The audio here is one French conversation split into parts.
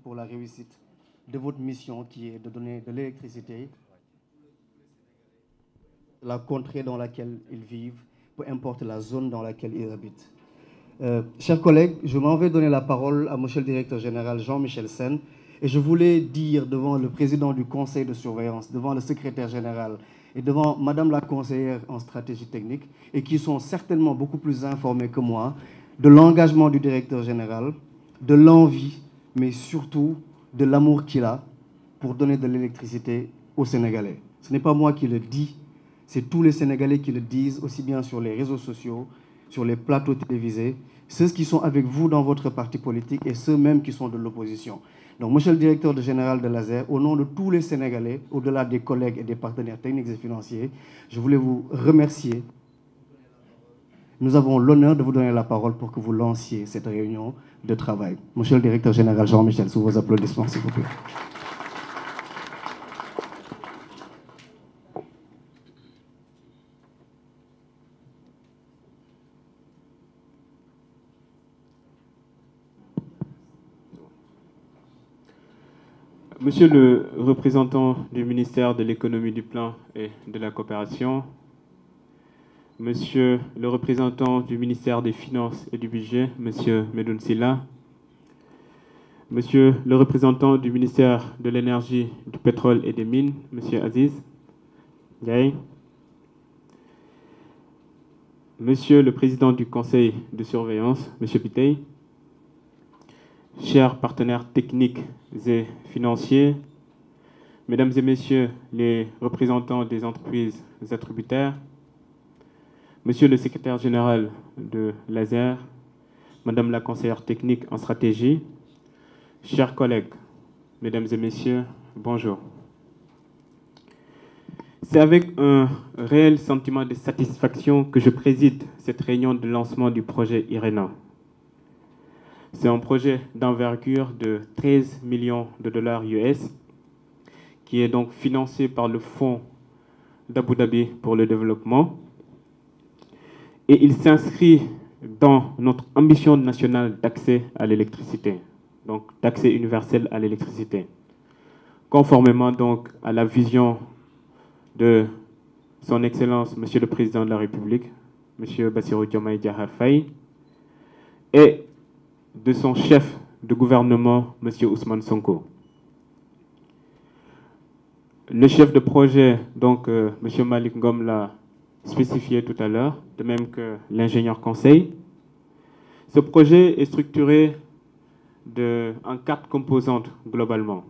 pour la réussite de votre mission qui est de donner de l'électricité à la contrée dans laquelle ils vivent, peu importe la zone dans laquelle ils habitent. Chers collègues, je m'en vais donner la parole à Monsieur le Directeur Général Jean-Michel Sen et je voulais dire devant le Président du Conseil de surveillance, devant le Secrétaire Général et devant Madame la Conseillère en stratégie technique et qui sont certainement beaucoup plus informés que moi de l'engagement du Directeur Général, de l'envie, mais surtout de l'amour qu'il a pour donner de l'électricité aux Sénégalais. Ce n'est pas moi qui le dis, c'est tous les Sénégalais qui le disent, aussi bien sur les réseaux sociaux, sur les plateaux télévisés, ceux qui sont avec vous dans votre parti politique et ceux même qui sont de l'opposition. Donc, Monsieur le Directeur général de l'ASER, au nom de tous les Sénégalais, au-delà des collègues et des partenaires techniques et financiers, je voulais vous remercier. Nous avons l'honneur de vous donner la parole pour que vous lanciez cette réunion de travail. Monsieur le Directeur général Jean-Michel, sous vos applaudissements, s'il vous plaît. Monsieur le représentant du ministère de l'économie, du plan et de la coopération, Monsieur le représentant du ministère des Finances et du Budget, Monsieur Medoun Silla, Monsieur le représentant du ministère de l'Énergie, du Pétrole et des Mines, Monsieur Aziz Gaye, Monsieur le président du Conseil de surveillance, Monsieur Pitey, chers partenaires techniques et financiers, Mesdames et Messieurs les représentants des entreprises attributaires, Monsieur le secrétaire général de l'ASER, Madame la conseillère technique en stratégie, chers collègues, Mesdames et Messieurs, bonjour. C'est avec un réel sentiment de satisfaction que je préside cette réunion de lancement du projet IRENA. C'est un projet d'envergure de 13 millions de dollars US qui est donc financé par le Fonds d'Abu Dhabi pour le développement. Et il s'inscrit dans notre ambition nationale d'accès à l'électricité, donc d'accès universel à l'électricité, conformément donc à la vision de son Excellence, Monsieur le Président de la République, Monsieur Bassirou Diomaye Diakhar Faye, et de son chef de gouvernement, Monsieur Ousmane Sonko. Le chef de projet, donc Monsieur Malik Ngom l'a spécifié tout à l'heure, de même que l'ingénieur conseil. Ce projet est structuré en 4 composantes globalement.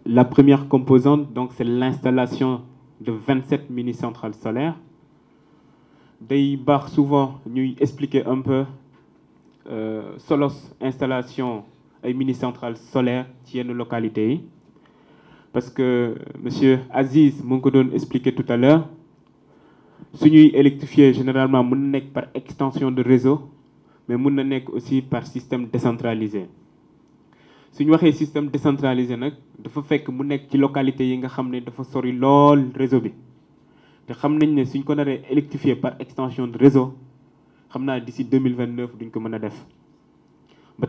La première composante, donc, c'est l'installation de 27 mini-centrales solaires. Day bar souvent nous expliquer un peu solos installation et mini-centrales solaires qui est nos localités. Parce que Monsieur Aziz m'a expliqué tout à l'heure, si nous électrifier généralement par extension de réseau, mais aussi par système décentralisé. Si nous avons un système décentralisé, il faut faire que nous ayons des localités qui sont sori lol réseau. Si nous avons électrifié par extension de réseau, d'ici 2029, nous avons fait. Nous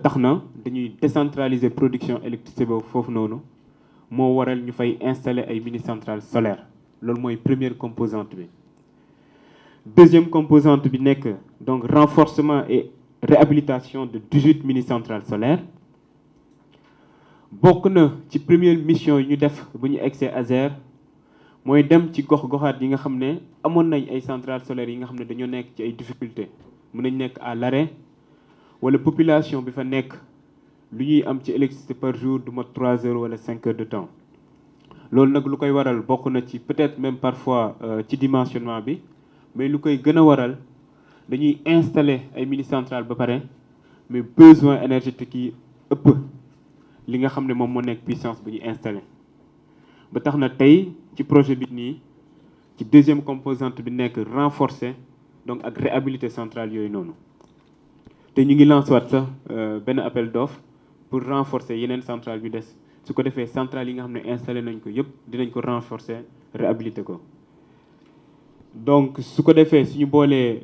devons décentraliser la production d'électricité. Nous devons installer des mini-centrales solaires. C'est la première composante. Deuxième composante, donc renforcement et réhabilitation de 18 mini-centrales solaires. Bokk na ci première mission ñu def bu ñu accès ASER mooy dem ci gox-goxaat yi nga xam ne amoon nañ ay centrales solaires yi nga xam ne dañoo nekk ci ay difficultés mën nañ nekk à l'arrêt wala population bi fa nekk lu ñuy am ci électricité par jour du mot 3 heures wala 5 heures de temps. loolu nag lu koy waral bokk na ci peut-être même parfois ci dimensionnement bi mais lu koy gën a waral dañuy installer ay mini-centrales ba pare mais besoin énergétique yi ëpp li nga xam ne moom moo nekk puissance bu ñu installé ba tax na tey ci projet bi nii ci deuxième composante bi nekk renforcer donc ak réhabiliter centrale yooyu noonu te ñu ngi lancé waat sax benn appel d'offre pour renforcer yeneen centrale yu des su ko defee centrale yi nga xam ne installé nañ ko yëpp dinañ ko renforcer réhabiliter ko donc su ko defee suñu boolee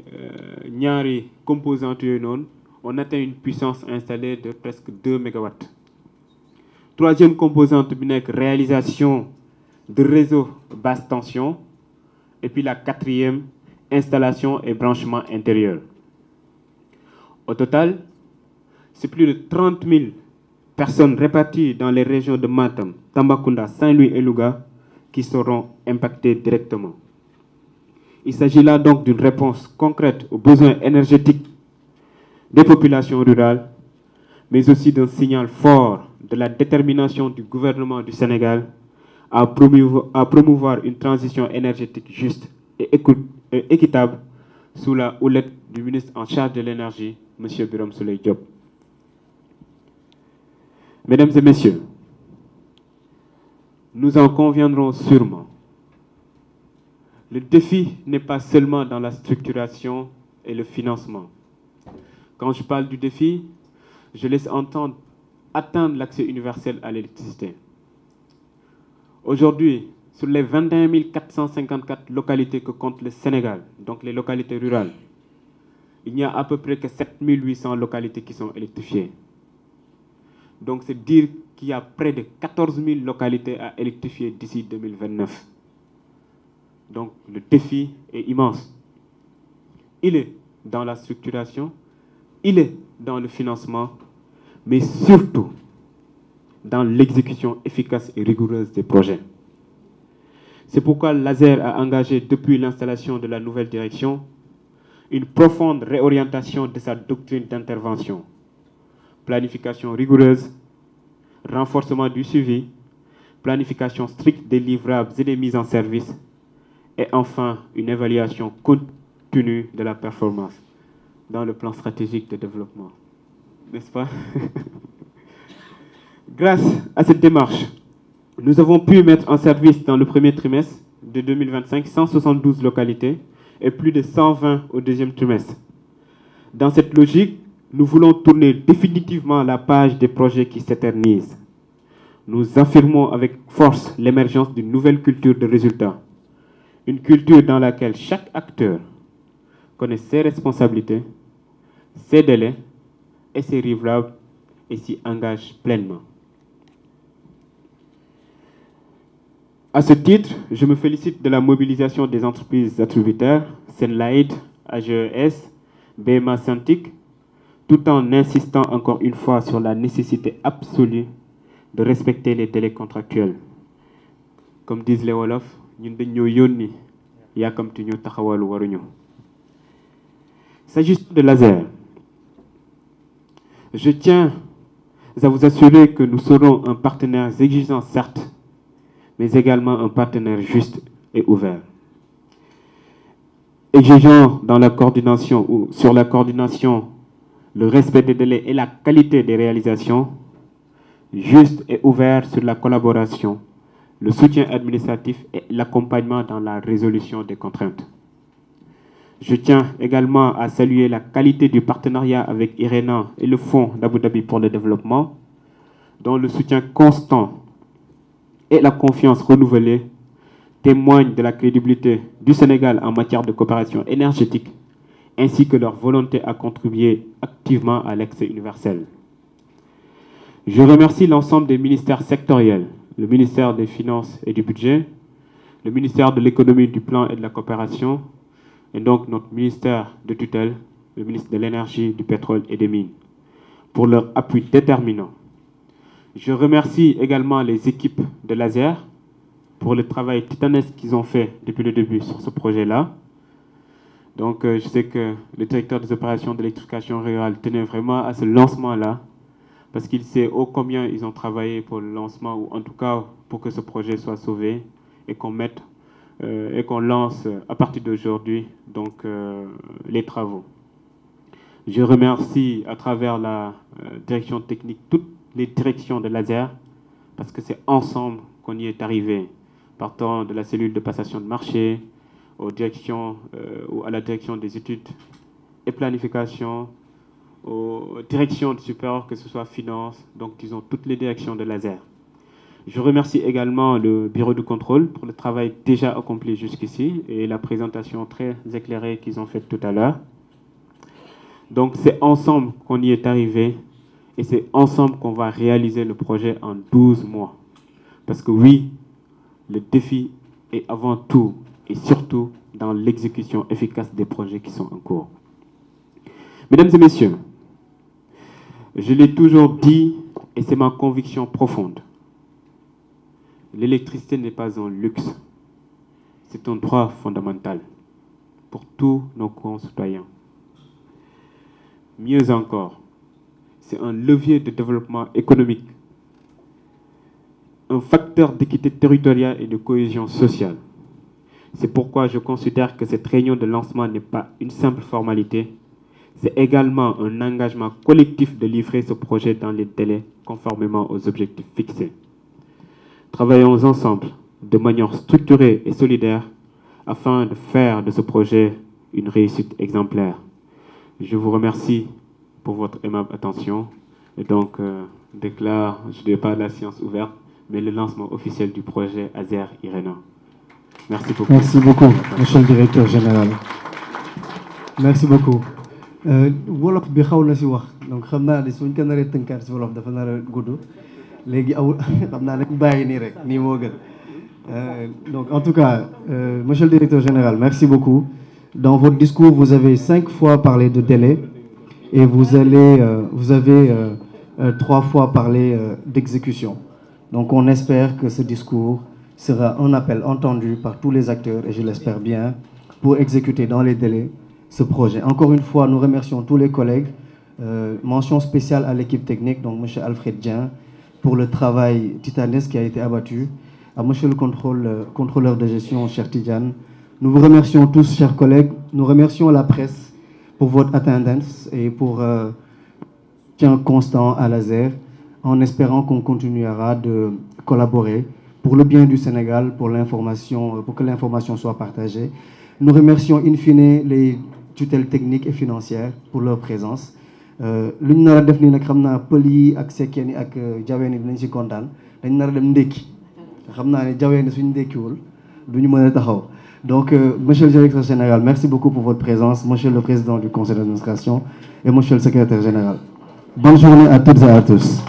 ñaari composantes yooyu noonu on atteint une puissance installée de presque 2 mégawatts Troisième composante, réalisation de réseaux basse tension. Et puis la quatrième, installation et branchement intérieur. Au total, c'est plus de 30 000 personnes réparties dans les régions de Matam, Tambacounda, Saint-Louis et Louga qui seront impactées directement. Il s'agit là donc d'une réponse concrète aux besoins énergétiques des populations rurales, mais aussi d'un signal fort de la détermination du gouvernement du Sénégal à promouvoir une transition énergétique juste et équitable sous la houlette du ministre en charge de l'énergie, M. Birame Souleye Diop. Mesdames et messieurs, nous en conviendrons sûrement. Le défi n'est pas seulement dans la structuration et le financement. Quand je parle du défi, je laisse entendre atteindre l'accès universel à l'électricité. Aujourd'hui, sur les 21 454 localités que compte le Sénégal, donc les localités rurales, il n'y a à peu près que 7 800 localités qui sont électrifiées. Donc c'est dire qu'il y a près de 14 000 localités à électrifier d'ici 2029. Donc le défi est immense. Il est dans la structuration, il est dans le financement, mais surtout dans l'exécution efficace et rigoureuse des projets. C'est pourquoi l'ASER a engagé depuis l'installation de la nouvelle direction une profonde réorientation de sa doctrine d'intervention. Planification rigoureuse, renforcement du suivi, planification stricte des livrables et des mises en service, et enfin une évaluation continue de la performance dans le plan stratégique de développement. N'est-ce pas? Grâce à cette démarche, nous avons pu mettre en service dans le premier trimestre de 2025 172 localités et plus de 120 au deuxième trimestre. Dans cette logique, nous voulons tourner définitivement la page des projets qui s'éternisent. Nous affirmons avec force l'émergence d'une nouvelle culture de résultats. Une culture dans laquelle chaque acteur connaît ses responsabilités, ses délais et ses livrables et s'y engage pleinement. À ce titre, je me félicite de la mobilisation des entreprises attributaires, Senlight, AGES, BMA Santic, tout en insistant encore une fois sur la nécessité absolue de respecter les délais contractuels. Comme disent les Wolofs, s'agissant de l'ASER, je tiens à vous assurer que nous serons un partenaire exigeant, certes, mais également un partenaire juste et ouvert. Exigeant dans la coordination ou sur la coordination, le respect des délais et la qualité des réalisations, juste et ouvert sur la collaboration, le soutien administratif et l'accompagnement dans la résolution des contraintes. Je tiens également à saluer la qualité du partenariat avec IRENA et le Fonds d'Abu Dhabi pour le développement, dont le soutien constant et la confiance renouvelée témoignent de la crédibilité du Sénégal en matière de coopération énergétique, ainsi que leur volonté à contribuer activement à l'accès universel. Je remercie l'ensemble des ministères sectoriels, le ministère des Finances et du Budget, le ministère de l'Économie, du Plan et de la Coopération, et donc notre ministère de tutelle, le ministre de l'Énergie, du Pétrole et des Mines, pour leur appui déterminant. Je remercie également les équipes de l'ASER pour le travail titanesque qu'ils ont fait depuis le début sur ce projet-là. Donc je sais que le directeur des opérations d'électrification rurale tenait vraiment à ce lancement-là, parce qu'il sait ô combien ils ont travaillé pour le lancement, ou en tout cas pour que ce projet soit sauvé et qu'on mette et qu'on lance à partir d'aujourd'hui donc les travaux. Je remercie à travers la direction technique toutes les directions de l'ASER, parce que c'est ensemble qu'on y est arrivé, partant de la cellule de passation de marché aux directions, ou à la direction des études et planification, aux directions de supérieur, que ce soit finance, donc disons toutes les directions de l'ASER. Je remercie également le bureau de contrôle pour le travail déjà accompli jusqu'ici et la présentation très éclairée qu'ils ont faite tout à l'heure. Donc c'est ensemble qu'on y est arrivé Et c'est ensemble qu'on va réaliser le projet en 12 mois. Parce que oui, le défi est avant tout et surtout dans l'exécution efficace des projets qui sont en cours. Mesdames et messieurs, je l'ai toujours dit et c'est ma conviction profonde. L'électricité n'est pas un luxe, c'est un droit fondamental pour tous nos concitoyens. Mieux encore, c'est un levier de développement économique, un facteur d'équité territoriale et de cohésion sociale. C'est pourquoi je considère que cette réunion de lancement n'est pas une simple formalité, c'est également un engagement collectif de livrer ce projet dans les délais conformément aux objectifs fixés. Travaillons ensemble de manière structurée et solidaire afin de faire de ce projet une réussite exemplaire. Je vous remercie pour votre aimable attention et donc déclare, je ne dis pas la séance ouverte, mais le lancement officiel du projet ASER IRENA. Merci beaucoup. Merci beaucoup, monsieur le directeur général. Merci beaucoup. Wolof bi xaw na si wax donc xam naa ne suñ ko naree tënkaat si wolof dafa nar a gudd léegi awul xam naa nag bàyyi nii rek nii moo gën donc en tout cas monsieur le directeur général merci beaucoup. Dans votre discours vous avez 5 fois parlé de délai et vous avez 3 fois parlé d'exécution. Donc on espère que ce discours sera un appel entendu par tous les acteurs et je l'espère bien pour exécuter dans les délais ce projet. Encore une fois, nous remercions tous les collègues. Mention spéciale à l'équipe technique, donc M. Alfred Dien, pour le travail titanesque qui a été abattu. À M. le contrôleur de gestion, cher Tidjane. Nous vous remercions tous, chers collègues. Nous remercions la presse pour votre attendance et pour soutien constant à l'ASER, en espérant qu'on continuera de collaborer pour le bien du Sénégal, pour que l'information soit partagée. Nous remercions in fine les tutelles techniques et financières pour leur présence. Lu ñu nar a def nii nag xam naa pël yi ak sekkeen yi ak jaween yi dinañ si kontaan dañ nar a dem ndékki xam naa ne jaween suñu ndékkiwul du ñu mën a taxaw. Donc monsieur le directeur général, merci beaucoup pour votre présence, monsieur le président du conseil d'administration et monsieur le secrétaire général. Bonne journée à toutes et à tous.